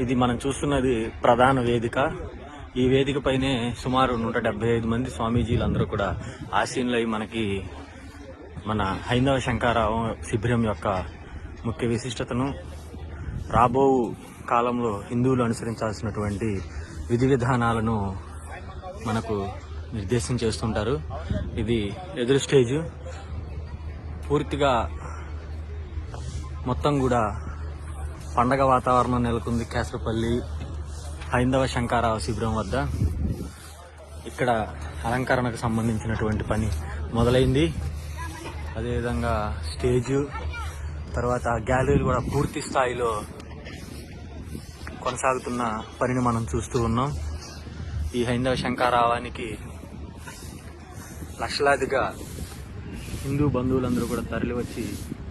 ఇది మనం చూస్తున్నది ప్రధాన వేదిక. ఈ వేదిక పైనే సుమారు 175 మంది స్వామీజీలు అందరూ కూడా ఆసీనులై మనకి మన హైందవ శంకరావం శిబిరం యొక్క ముఖ్య విశిష్టతను, రాబో కాలంలో హిందువులు అనుసరించాల్సినటువంటి విధి విధానాలను మనకు నిర్దేశం చేస్తుంటారు. ఇది ఎదురు స్టేజు. పూర్తిగా మొత్తం కూడా పండగ వాతావరణం నెలకొంది కేసరపల్లి హైందవ శంకరావ శిబిరం వద్ద. ఇక్కడ అలంకరణకు సంబంధించినటువంటి పని మొదలైంది. అదేవిధంగా స్టేజు తర్వాత గ్యాలరీలు కూడా పూర్తి స్థాయిలో కొనసాగుతున్న పనిని మనం చూస్తూ ఉన్నాం. ఈ హైందవ శంకరావానికి లక్షలాదిగా హిందూ బంధువులందరూ కూడా తరలివచ్చి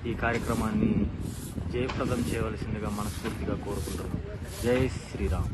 ఈ కార్యక్రమాన్ని జయప్రదం చేయవలసిందిగా మనస్ఫూర్తిగా కోరుకుంటున్నాం. జై శ్రీరామ్.